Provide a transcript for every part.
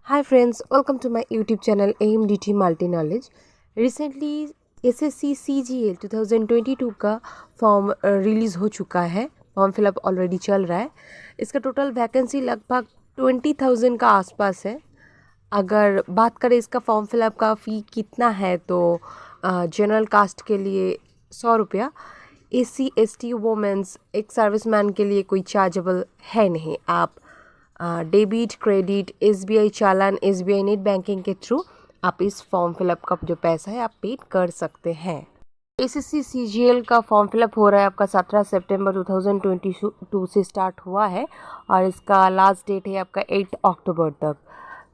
Hi friends, welcome to my YouTube channel AMDT Multi Knowledge. Recently SSC CGL 2022 का form release हो चुका है। Form fill up already चल रहा है। इसका टोटल वैकेंसी लगभग 20,000 का आसपास है। अगर बात करें इसका फॉर्म फिलअप का फ़ी कितना है तो जनरल कास्ट के लिए 100 रुपया, SC ST वोमेंस एक सर्विसमैन के लिए कोई चार्जेबल है नहीं। आप डेबिट क्रेडिट SBI चालान SBI नेट बैंकिंग के थ्रू आप इस फॉर्म फिलअप का जो पैसा है आप पेड कर सकते हैं। SSC CGL का फॉर्म फिलअप हो रहा है आपका 17 सितंबर 2022 से स्टार्ट हुआ है और इसका लास्ट डेट है आपका 8 अक्टूबर तक।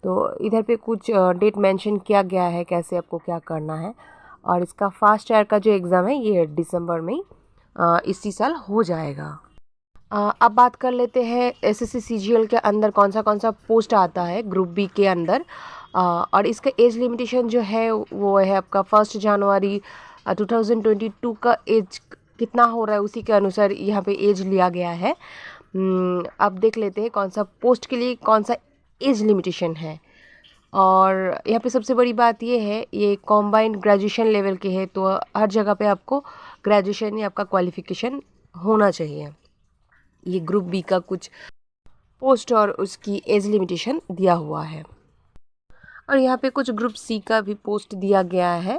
तो इधर पे कुछ डेट मेंशन किया गया है कैसे आपको क्या करना है। और इसका फास्ट ईयर का जो एग्ज़ाम है ये दिसंबर में इसी साल हो जाएगा। अब बात कर लेते हैं SSC CGL के अंदर कौन सा पोस्ट आता है ग्रुप बी के अंदर। और इसका एज लिमिटेशन जो है वो है आपका 1 जनवरी 2022 का एज कितना हो रहा है उसी के अनुसार यहाँ पे एज लिया गया है। अब देख लेते हैं कौन सा पोस्ट के लिए कौन सा एज लिमिटेशन है। और यहाँ पे सबसे बड़ी बात ये है ये कॉम्बाइंड ग्रेजुएशन लेवल के है, तो हर जगह पे आपको ग्रेजुएशन या आपका क्वालिफिकेशन होना चाहिए। ये ग्रुप बी का कुछ पोस्ट और उसकी एज लिमिटेशन दिया हुआ है। और यहाँ पे कुछ ग्रुप सी का भी पोस्ट दिया गया है।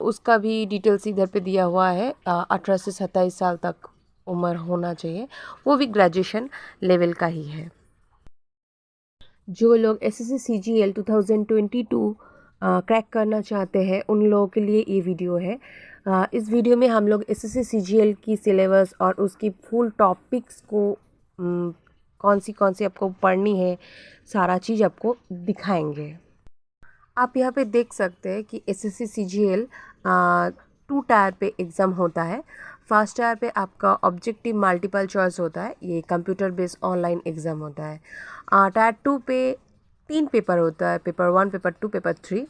उसका भी डिटेल्स इधर पे दिया हुआ है। 18 से 27 साल तक उम्र होना चाहिए, वो भी ग्रेजुएशन लेवल का ही है। जो लोग SSC CGL 2022 क्रैक करना चाहते हैं उन लोगों के लिए ये वीडियो है। इस वीडियो में हम लोग SSC CGL की सिलेबस और उसकी फुल टॉपिक्स को कौन सी आपको पढ़नी है सारा चीज़ आपको दिखाएंगे। आप यहाँ पे देख सकते हैं कि SSC CGL 2 टायर पे एग्ज़ाम होता है। फर्स्ट टायर पे आपका ऑब्जेक्टिव मल्टीपल चॉइस होता है, ये कंप्यूटर बेस्ड ऑनलाइन एग्ज़ाम होता है। टायर 2 पे 3 पेपर होता है, पेपर 1, पेपर 2, पेपर 3।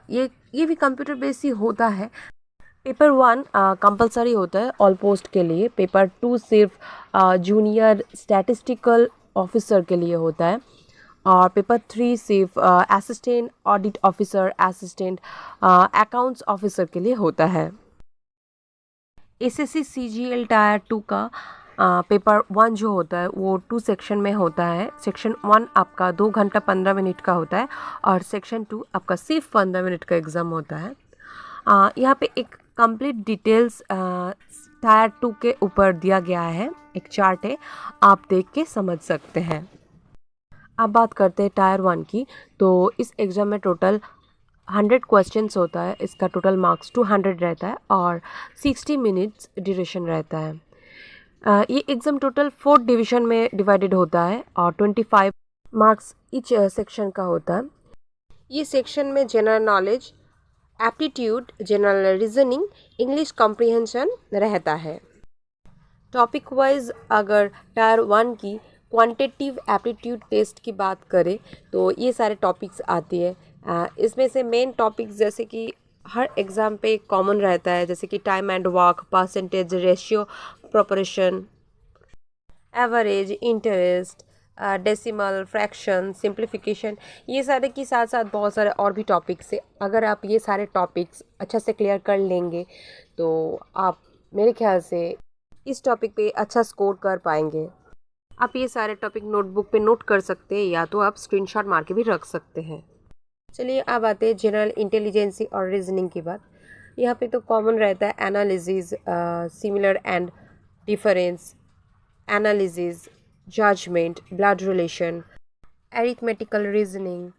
ये भी कंप्यूटर बेस्ड ही होता है। पेपर 1 कंपलसरी होता है ऑल पोस्ट के लिए। पेपर 2 सिर्फ जूनियर स्टैटिस्टिकल ऑफिसर के लिए होता है। और पेपर 3 सिर्फ assistant audit officer, assistant accounts officer के लिए होता है। SSC CGL टायर 2 का पेपर 1 जो होता है वो 2 सेक्शन में होता है। सेक्शन 1 आपका 2 घंटा 15 मिनट का होता है और सेक्शन 2 आपका सिर्फ 15 मिनट का एग्ज़ाम होता है। यहाँ पे एक कंप्लीट डिटेल्स टायर 2 के ऊपर दिया गया है, एक चार्ट है, आप देख के समझ सकते हैं। अब बात करते हैं टायर 1 की। तो इस एग्ज़ाम में टोटल 100 क्वेश्चंस होता है। इसका टोटल मार्क्स 200 रहता है और 60 मिनट्स ड्यूरेशन रहता है। ये एग्ज़ाम टोटल 4 डिवीज़न में डिवाइडेड होता है और 25 मार्क्स ईच सेक्शन का होता है। ये सेक्शन में general knowledge, aptitude, general reasoning, English comprehension रहता है। टॉपिक वाइज अगर टायर 1 की क्वांटिटेटिव एप्टीट्यूड टेस्ट की बात करें तो ये सारे टॉपिक्स आती है। इसमें से मेन टॉपिक्स जैसे कि हर एग्ज़ाम पे कॉमन रहता है, जैसे कि time and work, percentage ratio, proportion, average, interest, decimal, fraction, simplification, ये सारे के साथ साथ बहुत सारे और भी टॉपिक्स है। अगर आप ये सारे टॉपिक्स अच्छा से क्लियर कर लेंगे तो आप मेरे ख्याल से इस टॉपिक पे अच्छा स्कोर कर पाएंगे। आप ये सारे टॉपिक नोटबुक पे नोट कर सकते हैं या तो आप स्क्रीनशॉट मार के भी रख सकते हैं। चलिए अब आते हैं जनरल इंटेलिजेंसी और रीजनिंग की बात। यहाँ पे तो कॉमन रहता है analysis, similar and difference, analysis, judgement, blood relation, arithmetical reasoning,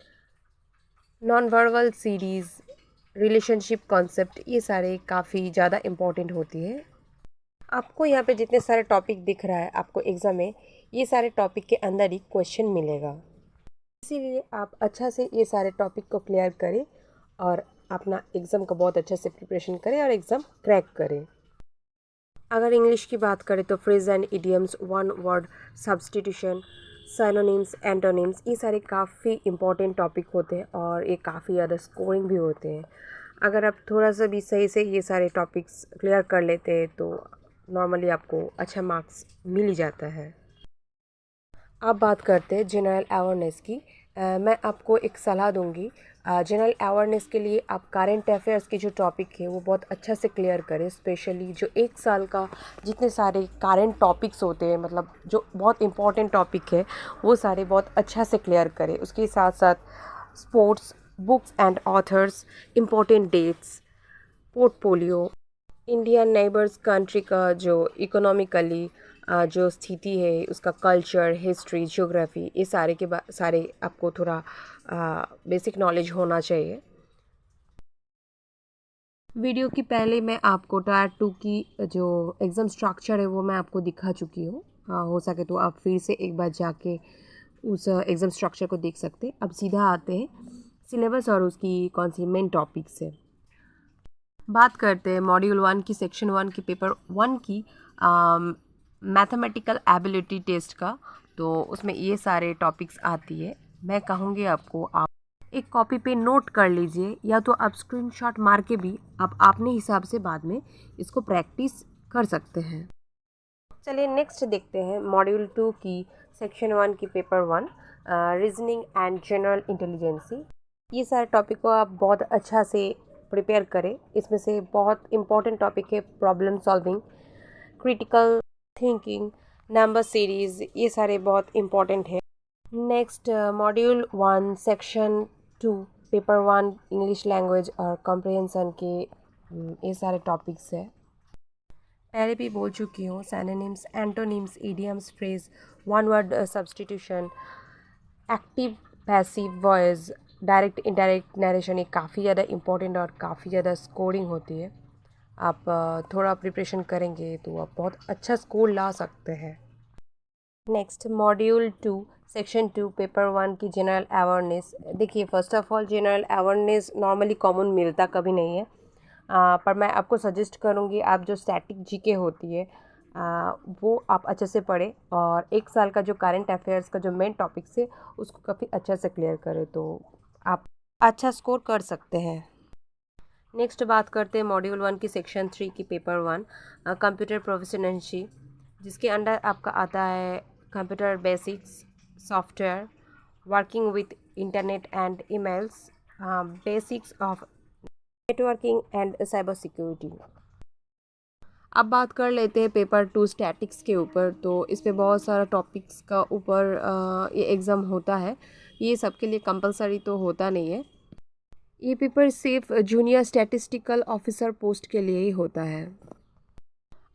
non verbal series, relationship concept, ये सारे काफ़ी ज़्यादा इम्पोर्टेंट होती है। आपको यहाँ पे जितने सारे टॉपिक दिख रहा है आपको एग्ज़ाम में ये सारे टॉपिक के अंदर ही क्वेश्चन मिलेगा। इसीलिए आप अच्छा से ये सारे टॉपिक को क्लियर करें और अपना एग्ज़ाम का बहुत अच्छे से प्रिपरेशन करें और एग्ज़ाम क्रैक करें। अगर इंग्लिश की बात करें तो phrase and idioms, one word substitution, synonyms, antonyms, ये सारे काफ़ी इंपॉर्टेंट टॉपिक होते हैं और ये काफ़ी ज़्यादा स्कोरिंग भी होते हैं। अगर आप थोड़ा सा भी सही से ये सारे टॉपिक्स क्लियर कर लेते हैं तो नॉर्मली आपको अच्छा मार्क्स मिल ही जाता है। अब बात करते हैं जनरल अवेयरनेस की। मैं आपको एक सलाह दूंगी। जनरल अवेयरनेस के लिए आप करंट अफेयर्स की जो टॉपिक है वो बहुत अच्छा से क्लियर करें, स्पेशली जो एक साल का जितने सारे करंट टॉपिक्स होते हैं, मतलब जो बहुत इंपॉर्टेंट टॉपिक है वो सारे बहुत अच्छा से क्लियर करें। उसके साथ साथ sports, books and authors, important dates, portfolio, Indian neighbours country का जो इकोनॉमिकली जो स्थिति है, उसका कल्चर, हिस्ट्री, ज्योग्राफी, ये सारे के सारे आपको थोड़ा बेसिक नॉलेज होना चाहिए। वीडियो की पहले मैं आपको टायर 2 की जो एग्ज़ाम स्ट्रक्चर है वो मैं आपको दिखा चुकी हूँ। हो सके तो आप फिर से एक बार जाके उस एग्ज़ाम स्ट्रक्चर को देख सकते हैं। अब सीधा आते हैं सिलेबस और उसकी कौन सी मेन टॉपिक्स है। बात करते हैं मॉड्यूल 1 की, सेक्शन 1 की, पेपर 1 की मैथमेटिकल एबिलिटी टेस्ट का। तो उसमें ये सारे टॉपिक्स आती है। मैं कहूँगी आपको आप एक कॉपी पे नोट कर लीजिए, या तो आप स्क्रीनशॉट मार के भी आप अपने हिसाब से बाद में इसको प्रैक्टिस कर सकते हैं। चलिए नेक्स्ट देखते हैं मॉड्यूल 2 की, सेक्शन 1 की, paper 1, reasoning and general intelligence. ये सारे टॉपिक को आप बहुत अच्छा से प्रिपेयर करें। इसमें से बहुत इंपॉर्टेंट टॉपिक है problem solving, critical thinking, number series, ये सारे बहुत इंपॉर्टेंट है। Next module 1 section 2 paper 1 English language और कॉम्प्रिहेंशन के ये सारे टॉपिक्स है। पहले भी बोल चुकी हूँ, synonyms, antonyms, idioms, phrase, one word substitution, active passive voice, direct indirect narration, ये काफ़ी ज़्यादा इंपॉर्टेंट और काफ़ी ज़्यादा स्कोरिंग होती है। आप थोड़ा प्रिपरेशन करेंगे तो आप बहुत अच्छा स्कोर ला सकते हैं। नेक्स्ट मॉड्यूल 2 सेक्शन 2 पेपर 1 की जनरल अवेयरनेस। देखिए, first of all general awareness normally common मिलता कभी नहीं है, पर मैं आपको सजेस्ट करूँगी आप जो स्टैटिक जीके होती है वो आप अच्छे से पढ़ें, और एक साल का जो करंट अफेयर्स का जो मेन टॉपिक्स है उसको काफ़ी अच्छे से क्लियर करें, तो आप अच्छा स्कोर कर सकते हैं। नेक्स्ट बात करते हैं मॉड्यूल 1 की, सेक्शन 3 की, पेपर 1, कंप्यूटर प्रोफिशिएंसी, जिसके अंडर आपका आता है computer basics, software, working with internet and emails, basics of networking and cyber security. अब बात कर लेते हैं पेपर 2 स्टैटिक्स के ऊपर। तो इस पे बहुत सारा टॉपिक्स का ऊपर ये एग्ज़ाम होता है। ये सबके लिए कंपलसरी तो होता नहीं है। ये पेपर सिर्फ जूनियर स्टैटिस्टिकल ऑफिसर पोस्ट के लिए ही होता है।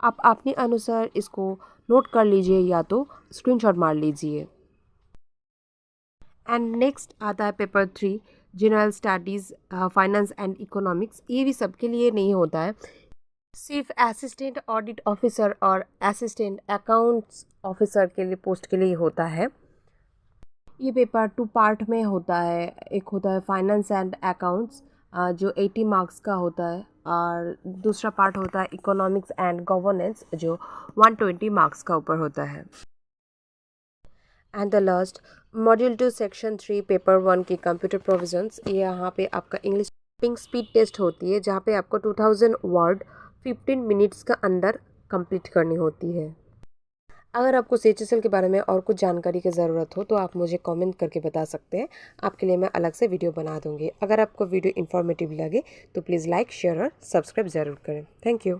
आप अपने अनुसार इसको नोट कर लीजिए या तो स्क्रीनशॉट मार लीजिए। एंड नेक्स्ट आता है paper 3 general studies, finance and economics. ये भी सबके लिए नहीं होता है, सिर्फ असिस्टेंट ऑडिट ऑफिसर और असिस्टेंट अकाउंट्स ऑफिसर के लिए पोस्ट के लिए होता है। ये पेपर 2 पार्ट में होता है। एक होता है फाइनेंस एंड अकाउंट्स जो 80 मार्क्स का होता है, और दूसरा पार्ट होता है इकोनॉमिक्स एंड गवर्नेंस जो 120 मार्क्स का ऊपर होता है। And the last module 2 section 3 paper 1 की कंप्यूटर प्रोविजंस। ये यहाँ पे आपका इंग्लिश टाइपिंग स्पीड टेस्ट होती है, जहाँ पे आपको 2000 वर्ड 15 मिनट्स का अंदर कंप्लीट करनी होती है। अगर आपको CHSL के बारे में और कुछ जानकारी की ज़रूरत हो तो आप मुझे कमेंट करके बता सकते हैं। आपके लिए मैं अलग से वीडियो बना दूँगी। अगर आपको वीडियो इन्फॉर्मेटिव लगे तो प्लीज़ लाइक, शेयर और सब्सक्राइब ज़रूर करें। Thank you.